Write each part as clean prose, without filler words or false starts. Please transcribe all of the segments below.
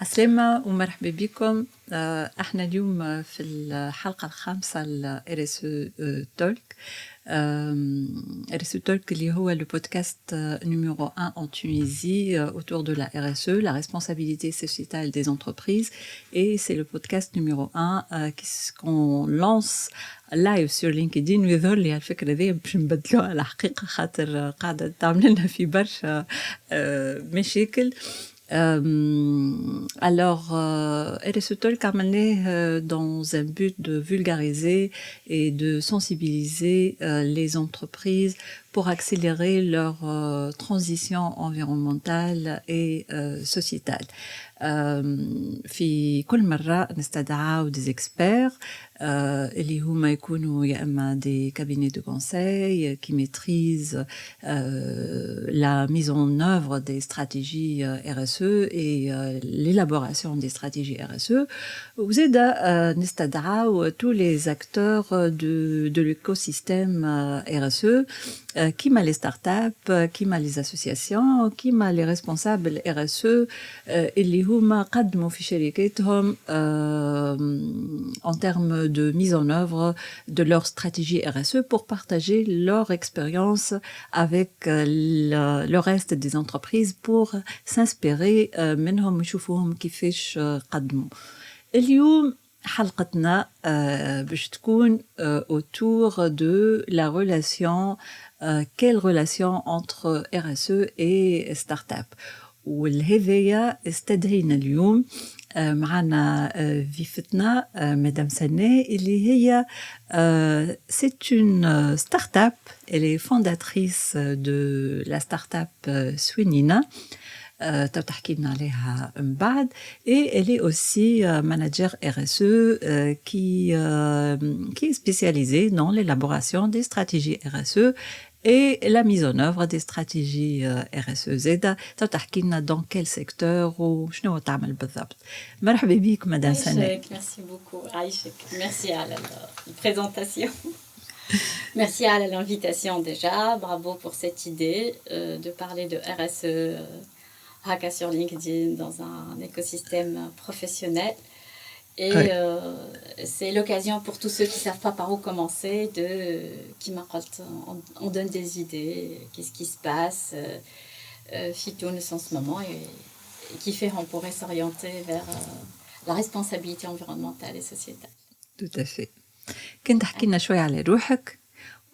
عسلامة ومرحبا بكم. احنا اليوم في الحلقة الخامسة ل RSE Talk. RSE Talk اللي هو le podcast numéro 1 en Tunisie autour de la RSE, la responsabilité sociétale des entreprises. Et c'est le podcast numéro 1 qu'on lance لايف sur LinkedIn ويظهر لي الفكرة ذي باش نبدلوها على حقيقة خاطر قاعدة تعمل لنا في برشا مشاكل. Alors, RSE Talk عملناه dans un but de vulgariser et de sensibiliser les entreprises pour accélérer leur transition environnementale et sociétale. في كل مرة نستدعاو des experts اللي هما يكونوا يا إما des cabinets de conseil qui maîtrisent la mise en œuvre des stratégies RSE et l'élaboration des stratégies RSE. وزاد نستدعاو tous les acteurs de l'écosystème RSE كيما les startups, كيما les associations, كيما les responsables RSE اللي هما قدموا في شركاتهم en termes de mise en œuvre de leur stratégie RSE pour partager leur expérience avec le reste des entreprises pour s'inspirer منهم ويشوفوهم كيفاش قدموا. اليوم حلقتنا باش تكون autour de la relation quelle relation entre RSE et start-up. والهذايا استدعينا اليوم معنا ضيفتنا مدام سناء اللي هي c'est une start-up. Elle est fondatrice de la start-up Swinina. تحكي لنا عليها من بعد. Et elle est aussi manager RSE qui est spécialisée dans l'élaboration des stratégies RSE et la mise en œuvre des stratégies RSE. زادة تحكي لنا dans quel secteur وشنو تعمل بالضبط. مرحبا بك مدام سناء. Merci beaucoup Aïchek. Merci à la présentation. Merci à l'invitation déjà. Bravo pour cette idée de parler de RSE Haka sur LinkedIn dans un écosystème professionnel. Et oui. C'est l'occasion pour tous ceux qui ne savent pas par où commencer, qui on donne des idées, qu'est-ce qui se passe, Fitounes en ce moment, et qui fait on pourrait s'orienter vers la responsabilité environnementale et sociétale. Tout à fait. كنت تحكي لنا شوية على روحك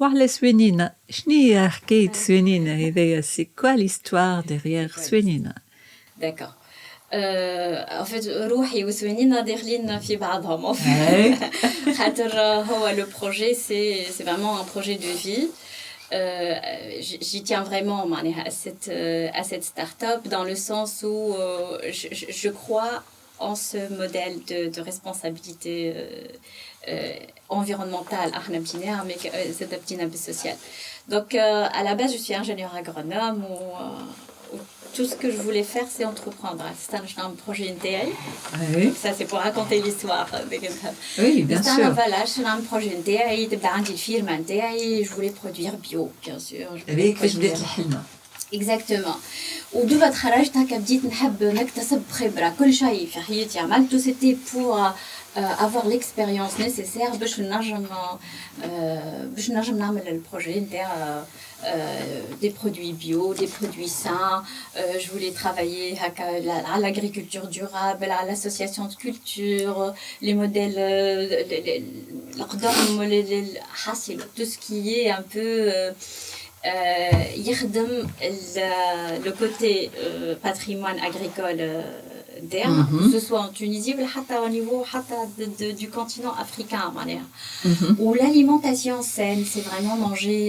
وعلى سوينينا. شنو هي حكاية سوينينا هذايا؟ سي كوا ليستوار ديغيير سوينينا؟ D'accord. En fait روحي وسوينينا داخلين في بعضهم. خاطر هو le projet c'est vraiment un projet de vie. J'y tiens vraiment à cette start-up dans le sens où je crois en ce modèle de responsabilité environnementale mais c'est social. Donc à la base je suis ingénieure agronome où tout ce que je voulais faire, c'est entreprendre. C'est un projet NTI. Oui. Ça, c'est pour raconter l'histoire. Oui, bien sûr. Voilà, c'est un projet NTI. J'ai une firme NTI. Je voulais produire bio, bien sûr. Exactement. ودوبا تخرجت هكا بديت نحب نكتسب خبرة كل شيء في حياتي عملته c'était pour avoir l'expérience nécessaire باش نجم نعمل البروجي نتاع des produits bio, des produits sains. Je voulais travailler à l'agriculture durable, à l'association de culture, les modèles, tout ce qui est un peu يخدم le côté patrimoine agricole d'air, que ce soit en Tunisie ou au niveau du continent africain. Où l'alimentation saine, c'est vraiment manger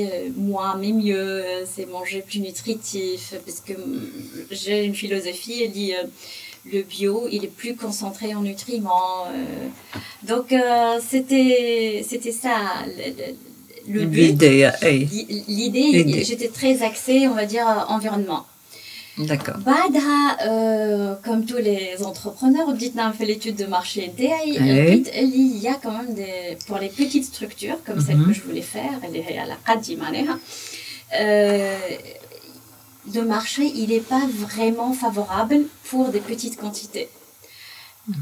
moins mais mieux, c'est manger plus nutritif, parce que j'ai une philosophie, elle dit le bio, il est plus concentré en nutriments. Donc c'était ça le but. L'idée, j'étais très axée, on va dire, environnement. D'accord. Comme tous les entrepreneurs, on dit fait l'étude de marché NTI. Il y a quand même pour les petites structures, comme celle que je voulais faire, le marché, il n'est pas vraiment favorable pour des petites quantités.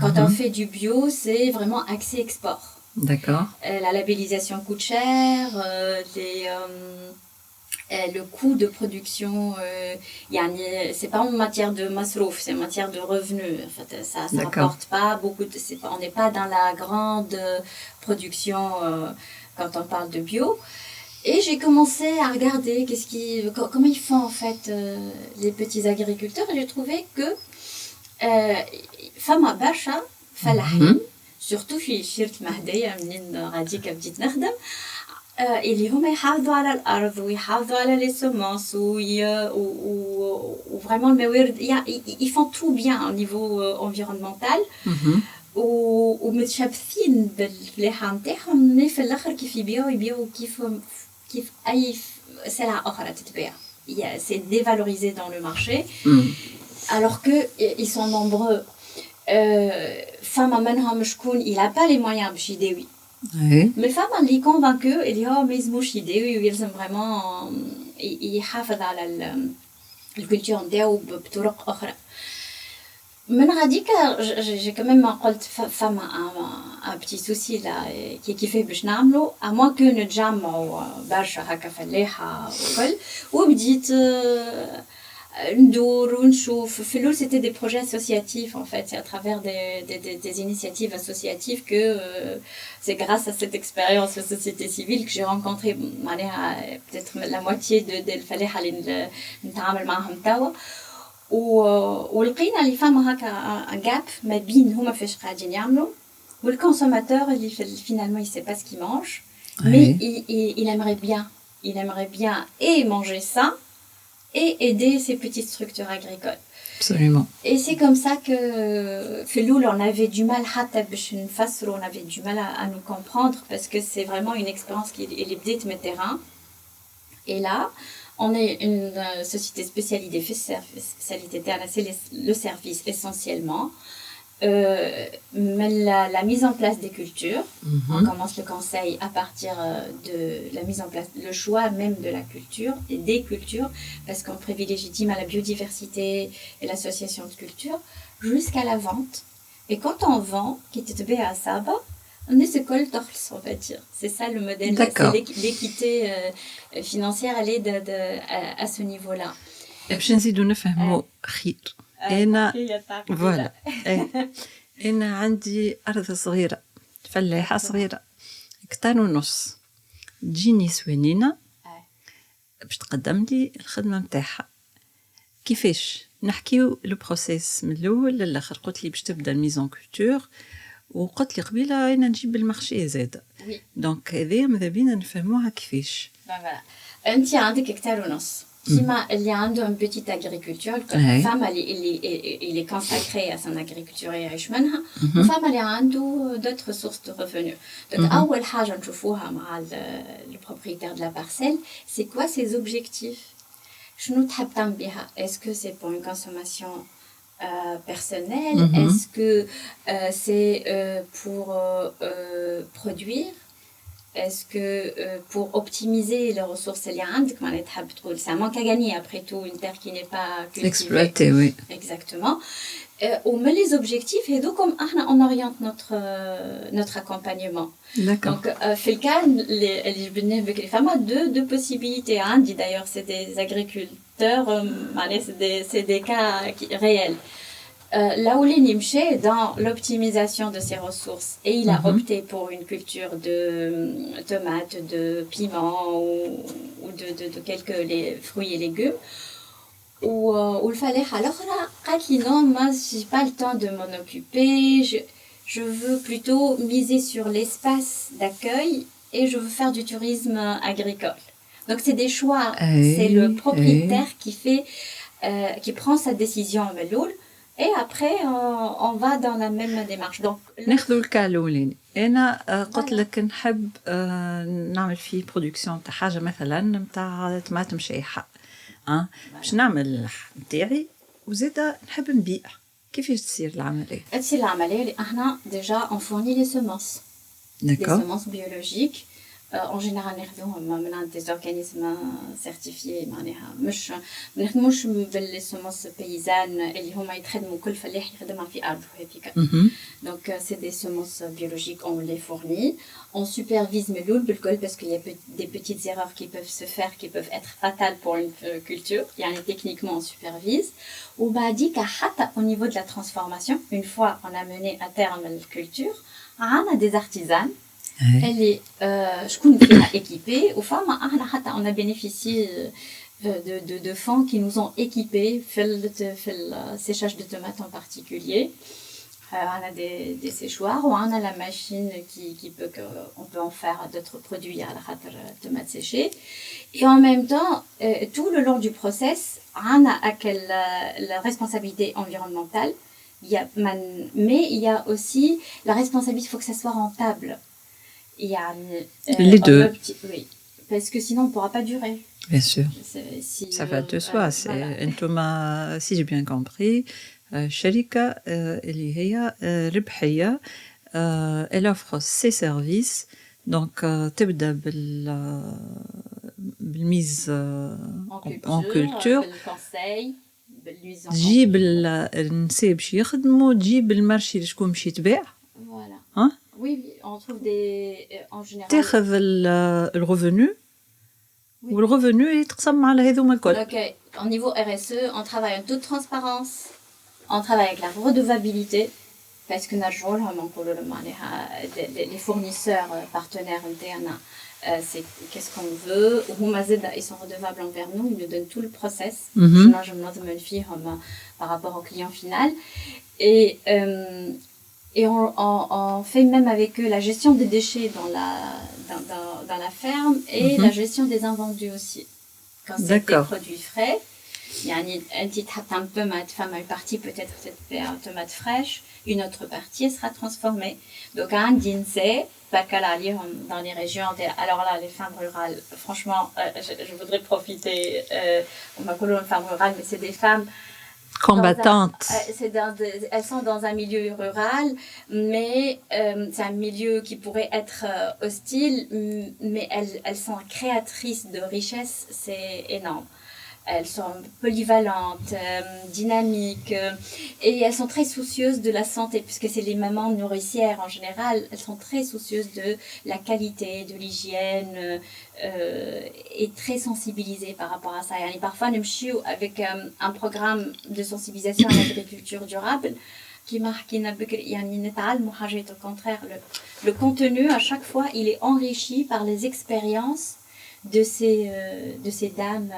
Quand on fait du bio, c'est vraiment axé export. D'accord. La labellisation coûte cher, le coût de production, c'est pas en matière de masrouf, c'est en matière de revenus. En fait, ça rapporte pas beaucoup. On n'est pas dans la grande production quand on parle de bio. Et j'ai commencé à regarder comment ils font en fait les petits agriculteurs. Et j'ai trouvé que فما برشا فلاحين surtout في شيرة مهدية منين غاديك بديت نخدم اللي هما يحافظوا على الأرض ويحافظوا على les semences ou vraiment الموارد ils font tout bien au niveau environnemental ومتشبثين بالفلاحة نتاعهم مي في الآخر كيف يبيعوا كيف أي سلعة أخرى تتباع c'est dévalorisé dans le marché alors que ils sont nombreux فما منهم شكون il a pas les moyens باش يداوي mais فما اللي convaincu اللي هو ما يلزموش يداوي ويلزم vraiment يحافظ على الكولتور نتاعو بطرق اخرى من غاديك j'ai quand même قلت فما un petit souci là كيفاه باش نعملو à moins que نتجمعوا برشا هكا فلاحه وكل وبديت ندور ونشوف في الاول c'était des projets associatifs en fait c'est à travers des initiatives associatives que c'est grâce à cette expérience de société civile que j'ai rencontré peut-être la moitié de الفلاحة اللي نتعامل معهم توا ولقينا اللي فما هكا un gap ما بين هما فاش قاعدين يعملوا والconsommateur اللي finalement il sait pas ce qu'il mange mais il aimerait bien et manger ça et aider ces petites structures agricoles. Absolument. Et c'est comme ça que Feloul, on avait du mal on avait du mal à nous comprendre parce que c'est vraiment une expérience qui est l'ibdit mes terrains. Et là, on est une société spécialisée c'est le service essentiellement. La mise en place des cultures. On commence le conseil à partir de la mise en place, le choix même de la culture et des cultures, parce qu'on privilégie à la biodiversité et l'association de cultures, jusqu'à la vente. Et quand on vend, qui est tombé à Saba, on est ce col torse, on va dire. C'est ça le modèle. D'accord. C'est l'équité financière, elle est à ce niveau-là. باش نزيدو نفهمو خير أنا فوالا أنا عندي أرض صغيرة فلاحة صغيرة هكتار ونص تجيني سوينينة باش تقدم لي الخدمة متاعها كيفاش نحكيو لو بروسيس من الأول للآخر قلت لي باش تبدا الميزون كولتور وقلت لي قبيلة أنا نجيب المارشي زادة دونك هذايا ماذا بينا نفهموها كيفاش أنت عندك هكتار ونص كيما اللي عنده une petite agriculture femme il est consacré à son agriculture يعيش منها femme اللي عنده d'autres sources de revenus donc أول حاجة نشوفوها مع le propriétaire de la parcelle c'est quoi ses objectifs شنو تحب تعمل بها est-ce que c'est pour une consommation personnelle est-ce que c'est pour produire est-ce que pour optimiser les ressources اللي عندك معناتها تحب تقول c'est un manque à gagner après tout une terre qui n'est pas cultivée exploitée oui exactement ومن les objectifs هذوكم احنا on oriente notre accompagnement d'accord donc في الكان اللي جبناه بك فما deux possibilités عندي d'ailleurs c'est des agriculteurs معناتها c'est des cas réels là où il m'chait dans l'optimisation de ses ressources et il a opté pour une culture de tomates, de piments ou de quelques fruits et légumes ou il fallait alors قالت لي non moi j'ai pas le temps de m'en occuper je veux plutôt miser sur l'espace d'accueil et je veux faire du tourisme agricole donc c'est des choix c'est le propriétaire qui prend sa décision ملول et après on va dans la même démarche donc ناخذ الكا الاولاني انا قلت لك نحب نعمل فيه برودكسيون تاع حاجه مثلا نتاع طماطم شايحه باش نعمل نتاعي وزيدا نحب نبيع كيفاش تصير العمليه اللي احنا déjà on fournit les semences des semences biologiques en général نخدموهم من des organismes certifiés معناها مش ما نخدموش باللي semences paysannes اللي هما يتخدموا كل فلاح يخدمها في أرضه هذيك. Donc c'est des semences biologiques, on les fournit, on supervise ملول بالكل parce qu'il y a des petites erreurs qui peuvent se faire qui peuvent être fatales pour une culture. يعني techniquement on supervise. وبعديك حتى au niveau de la transformation, une fois on a mené à terme la culture, on a des artisans اللي شكون فيها équipés وفما احنا حتى on a bénéficié de fonds qui nous ont équipés في le séchage de tomates en particulier. On a des séchoirs ou on a la machine qui peut on peut en faire d'autres produits à la tomates séchées et en même temps tout le long du process on a la responsabilité environnementale mais il y a aussi la responsabilité, il faut que ça soit rentable. Les deux. Oui, parce que sinon on ne pourra pas durer. Bien sûr. Ça va de soi. Voilà. Si j'ai bien compris, شركة اللي هي ربحية elle offre ses services donc تبدأ بالmise en culture تجيب النساء باش يخدموا تجيب المارشي شكون باش يتباع. Voilà. Hein? Oui, on trouve en général. تاخذ الرevenu ou le revenu يتقسم على هذوما الكل. Ok. Au niveau RSE, on travaille en toute transparence. On travaille avec la redevabilité parce que les fournisseurs partenaires internes, c'est qu'est-ce qu'on veut. Ils sont redevables envers nous, ils nous donnent tout le process. Sinon, je me demande une fille par rapport au client final. Et on fait même avec eux la gestion des déchets dans la ferme et la gestion des invendus aussi. Quand c'est des produits frais, يعني انت تحط un tomate, une partie peut-être cette tomate fraîche, une autre partie sera transformée. Donc عندي نساء باكل عليهم dans les régions. Alors là, les femmes rurales, franchement, je voudrais profiter. On va parler de femmes rurales, mais c'est des femmes combattantes. Elles sont dans un milieu rural, mais c'est un milieu qui pourrait être hostile, mais elles sont créatrices de richesse, c'est énorme. Elles sont polyvalentes, dynamiques, et elles sont très soucieuses de la santé, puisque c'est les mamans nourricières en général. Elles sont très soucieuses de la qualité, de l'hygiène, et très sensibilisées par rapport à ça. Et parfois, nous sommes avec un programme de sensibilisation à l'agriculture durable qui marque au contraire. Le contenu, à chaque fois, il est enrichi par les expériences de ces dames.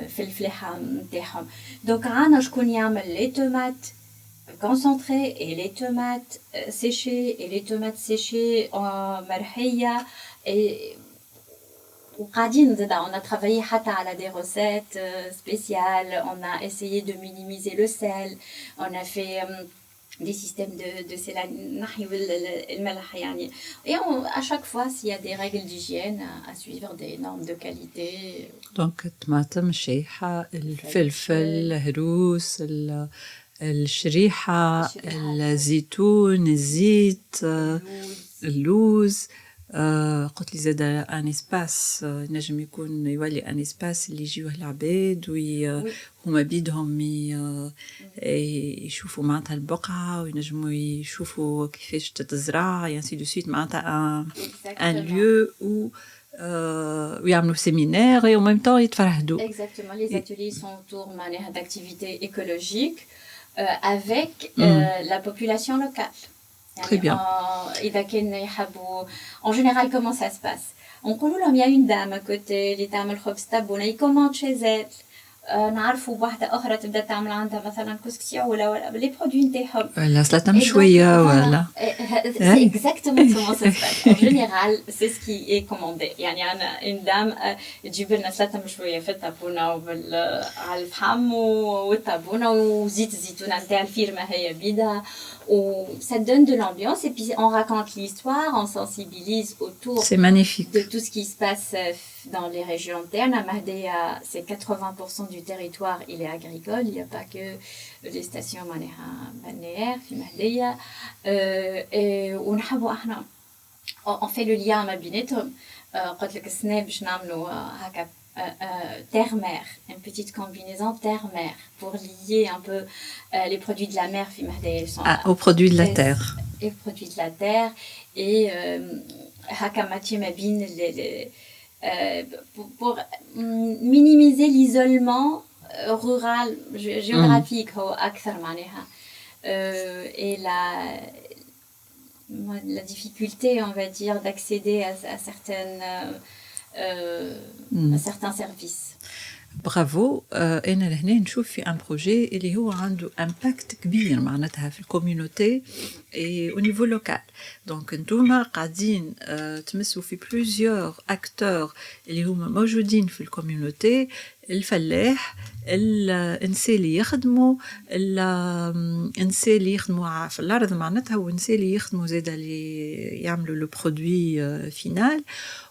في الفلاحة نتاعهم. Donc عنا شكون يعمل les tomates concentrées et les tomates séchées et les tomates séchées مرحية et وقاعدين on a travaillé حتى على des recettes spéciales, on a essayé de minimiser le sel, on a fait des systèmes de et à chaque fois s'il y a des règles d'hygiène à suivre, des normes de qualité. Donc الطماطم الشيحة الفلفل الهروس الشريحة الزيتون الزيت اللوز قلت لي زاد ان اسباس نجم يكون يولي ان اسباس اللي يجيوه العباد وهما بيدهم يشوفوا معناتها البقعه وينجموا يشوفوا كيفاش تتزرع يانسي دو سويت معناتها ان ليو او ويعملوا séminaires et en même temps يتفرهدوا. Exactement, les ateliers sont autour d'activités écologiques avec la population locale. Très bien. En général, comment ça se passe? On connaît il y a une dame à côté, les dames ils commandent chez elle. نعرفوا بواحدة أخرى تبدأ تعمل عندها مثلا كسكسي ولا les produits نتاعهم. ولا سلطة مشوية ولا. C'est exactement comment ça se passe. En général, c'est ce qui est commandé. يعني أنا une dame تجيب لنا سلطة مشوية في التابونة على الفحم والتابونة وزيت الزيتون نتاع الفيرمة هي بيدها. Ça donne de l'ambiance et puis on raconte l'histoire, on sensibilise autour de tout ce qui se passe dans les régions internes. À Mahdeya, c'est 80% du territoire, il est agricole, il n'y a pas que les stations balnéaires في Mahdeya. Et on fait le lien ما بيناتهم. قلت لك السنة باش نعملوا هكا terre-mer, une petite combinaison terre-mer pour lier un peu les produits de la mer aux produits de la terre. Et produits de la terre et pour minimiser l'isolement rural géographique et la difficulté, on va dire, d'accéder à certains services. برافو. انا لهنا نشوف في ان بروجي اللي هو عنده امباكت كبير معناتها في الكوميونيتي اي او نيفو لوكال. دونك نتوما قاعدين تمسوا في بلوزيور اكتور اللي هما موجودين في الكوميونيتي، الفلاح، الانسان اللي يخدموا، الانسان اللي يخدموا في الارض معناتها، والانسان اللي يخدموا زاده اللي يعملوا لو برودوي فينال،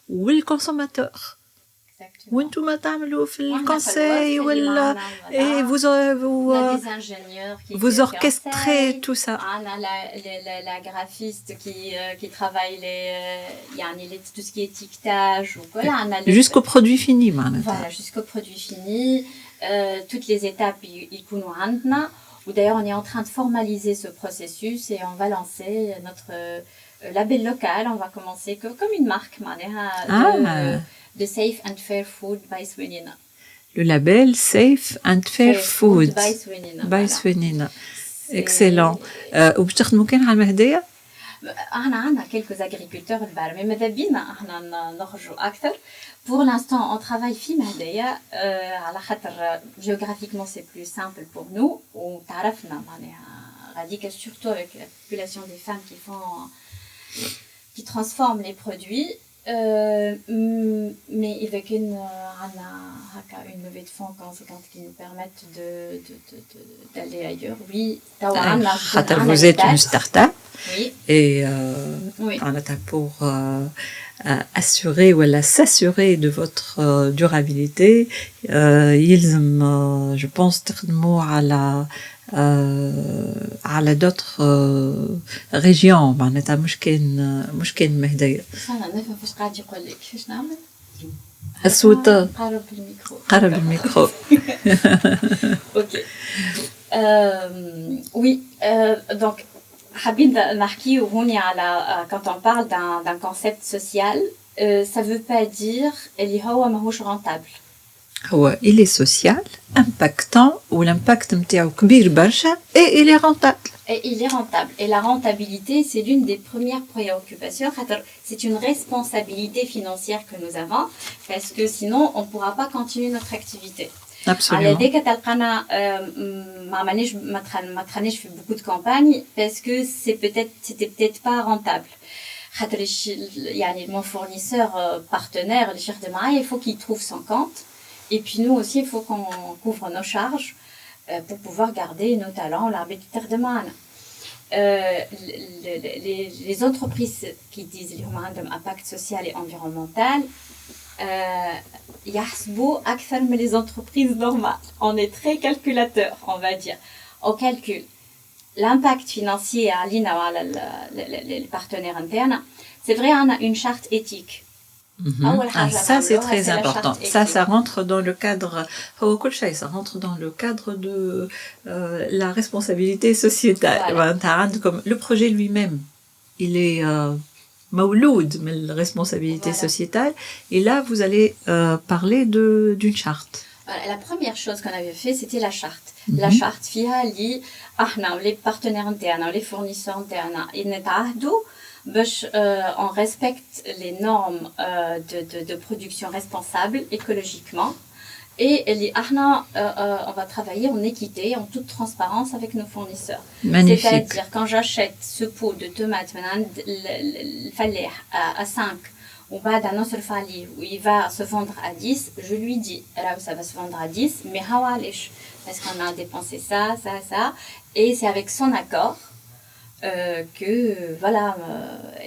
والكونسوماتور. وانتم تعملوا في الكونساي ولا et vous orchestrez tout ça. On a la graphiste qui travaille tout ce qui est étiquetage ou voilà, jusqu'au produit fini معناتها. Voilà, jusqu'au produit fini, toutes les étapes يكونوا عندنا. Ou d'ailleurs on est en train de formaliser ce processus et on va lancer notre label local. On va commencer comme une marque معناها de Safe and Fair Food by Swinina. Le label Safe and Fair Food by Swinina. Excellent. وباش تخدموا كان على المهدية؟ احنا عندنا quelques agriculteurs البار مي ماذا بينا احنا نخرجوا اكثر. Pour l'instant on travaille في مهدية على خاطر géographiquement c'est plus simple pour nous وتعرفنا معناها غاديك surtout avec la population des femmes qui transforment les produits. Mais avec une levée de fonds conséquente qui nous permettent d'aller ailleurs. Oui, vous êtes une start-up. Oui. Et oui. Pour assurer ou s'assurer de votre durabilité, je pense على d'autres régions معناتها مش كان مهدية. انا نفهم فاش قاعد يقول لك واش نعمل الصوت قرب الميكرو. اوكي. Oui, donc حابين نحكيو هوني على quand on parle d'un concept social, ça veut pas dire اللي هو ماهوش rentable. هو il est social, impactant, ou l'impact نتاعو كبير برشا, et il est rentable. Et il est rentable. Et la rentabilité, c'est l'une des premières préoccupations. C'est une responsabilité financière que nous avons, parce que sinon, on ne pourra pas continuer notre activité. Absolument. Dès que je fais beaucoup de campagnes, parce que c'était peut-être pas rentable. Mon fournisseur partenaire, le chef de maille, il faut qu'il trouve son compte. Et puis nous aussi, il faut qu'on couvre nos charges pour pouvoir garder nos talents, l'arbitraire de manne. Les entreprises qui disent un impact social et environnemental, يحسبوا أكثر من les entreprises normales. On est très calculateur, on va dire. On calcule l'impact financier à l'INA ou à les partenaires internes. C'est vrai, on a une charte éthique. Ça c'est très important. Ça rentre dans le cadre. Ça rentre dans le cadre de la responsabilité sociétale. Voilà. Comme le projet lui-même, il est مولود من la responsabilité sociétale. Et là, vous allez parler d'une charte. Voilà, la première chose qu'on avait fait, c'était la charte. La charte, فيها لي احنا les partenaires internes, les fournisseurs internes, ils نتعهدوا باش on respecte les normes de production responsable écologiquement. Et on va travailler en équité, en toute transparence avec nos fournisseurs. Magnifique. C'est-à-dire, quand j'achète ce pot de tomates à 5, ou pas d'un autre fali, où il va se vendre à 10, je lui dis, là ça va se vendre à 10, mais parce qu'on a dépensé ça, et c'est avec son accord que, voilà,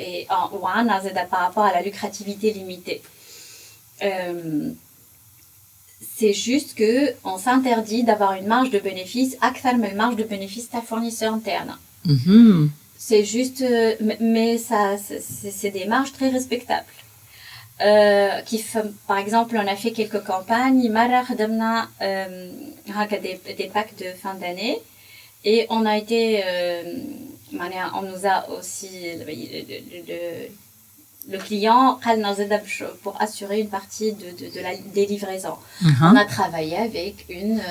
et par rapport à la lucrativité limitée. C'est juste qu'on s'interdit d'avoir une marge de bénéfice, أكثر من marge de bénéfice d'un fournisseur interne. C'est juste, mais ça, c'est des marges très respectables. Par exemple, on a fait quelques campagnes. Mara khadamna des packs de fin d'année et on a été, on nous a aussi le client pour assurer une partie des livraisons. On a travaillé avec une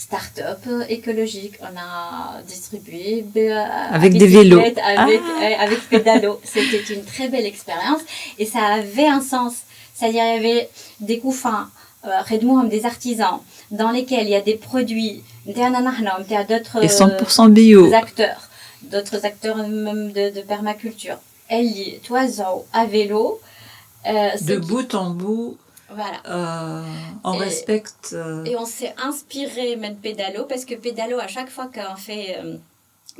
start-up écologique. On a distribué avec des vélos. Avec pédalo. C'était une très belle expérience et ça avait un sens. C'est-à-dire, il y avait des couffins, des artisans, dans lesquels il y a des produits, d'autres et 100% bio. D'autres acteurs même de permaculture. Toison à vélo. De bout en bout, voilà. on respecte. Et on s'est inspiré même Pédalo, parce que Pédalo, à chaque fois qu'on fait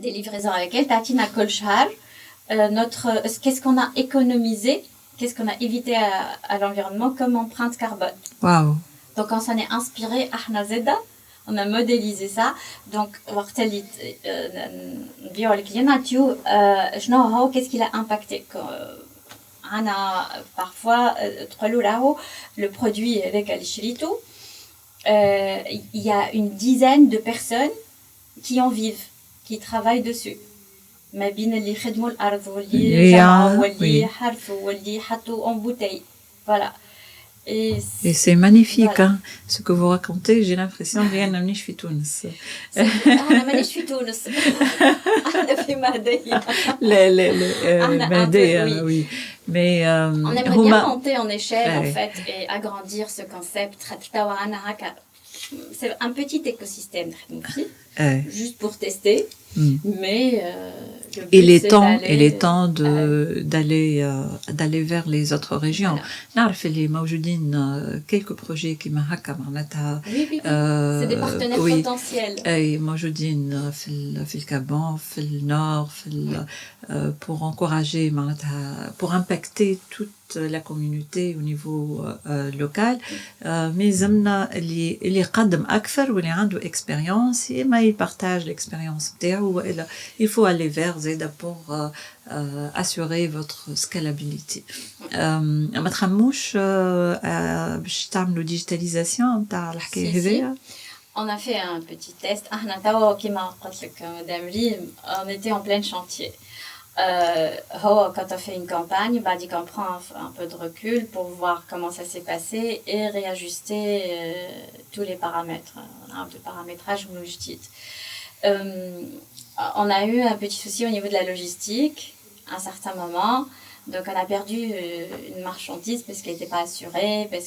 des livraisons avec elle, Tatina Kolchar, qu'est-ce qu'on a économisé, qu'est-ce qu'on a évité à l'environnement comme empreinte carbone. Waouh! Donc on s'en est inspiré, Ahna Zeda. On a modélisé ça. Donc, qu'est-ce qu'il a impacté? On a parfois, le produit avec Alishirito, il y a une dizaine de personnes qui en vivent, qui travaillent dessus. ما بين اللي خدموا الأرض واللي جمعوا واللي حرفوا واللي حطوا en bouteille. Voilà. Et c'est magnifique, voilà. Hein, ce que vous racontez. J'ai l'impression que rien n'a mis في تونس. أنا مانيش في تونس. أنا في مهدية. مهدية, oui. Mais on aimerait bien monter en échelle en fait et agrandir ce concept. C'est un petit écosystème juste pour tester. Mais il est temps d'aller vers les autres régions. نعرف اللي موجودين quelques projets qui هكا معناتها c'est des partenaires potentiels. أي موجودين في الكابون في النور pour encourager معناتها pour impacter toute la communauté au niveau local. Mais زمنا اللي قدم أكثر واللي عنده expérience ما يpartage l'expérience بتاعه وإلا il faut aller vers Zeda pour assurer votre scalabilité. ما تخموش باش تعملوا digitalisation نتاع الحكاية هذيا؟ On a fait un petit test. On était en plein chantier. Quand on fait une campagne, on prend un peu de recul pour voir comment ça s'est passé et réajuster tous les paramètres. Un peu de paramétrage on a eu un petit souci au niveau de la logistique à un certain moment. Donc on a perdu une marchandise parce qu'elle n'était pas assurée, parce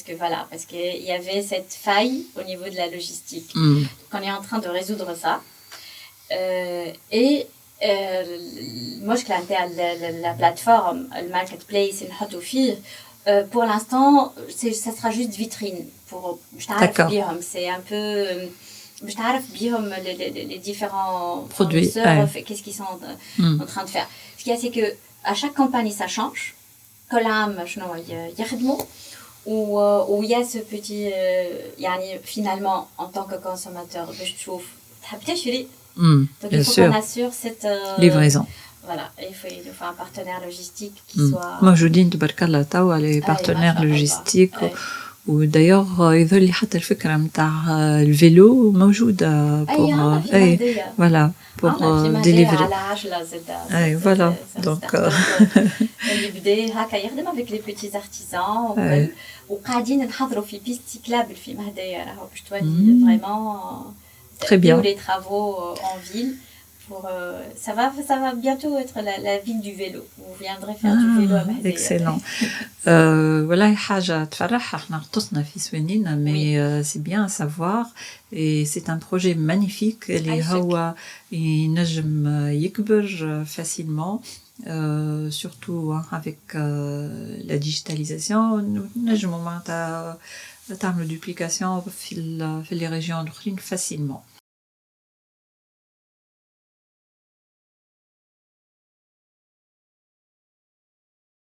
qu'il y avait cette faille au niveau de la logistique. Donc on est en train de résoudre ça. Moi je clame la plateforme, le marketplace, pour l'instant ça sera juste vitrine pour c'est un peu les différents produits, qu'est-ce qu'ils sont en train de faire. Ce qu'il y a, c'est que à chaque campagne ça change. Où il y a ce petit finalement en tant que consommateur donc il faut qu'on assure cette livraison. Voilà, il nous faut un partenaire logistique qui soit موجودين تبارك الله توا les partenaires logistiques. ودايوغ يظهر لي حتى الفكره نتاع الفيلو موجوده pour voilà pour délivrer على عجله زاد voilà donc اللي بدا هكا يخدم avec les petits artisans وقاعدين نحضروا في بيست سيكلابل في مهدية راهو باش تولي vraiment très bien les travaux en ville. Ça va bientôt être la ville du vélo. Vous viendrez faire du vélo à Mahdia. Excellent. والله حاجة تفرح احنا غطسنا في سوانينا mais c'est bien à savoir et c'est un projet magnifique اللي هو ينجم يكبر facilement surtout avec la digitalisation نجموا معناتها تعملوا duplication في les régions الأخرين facilement.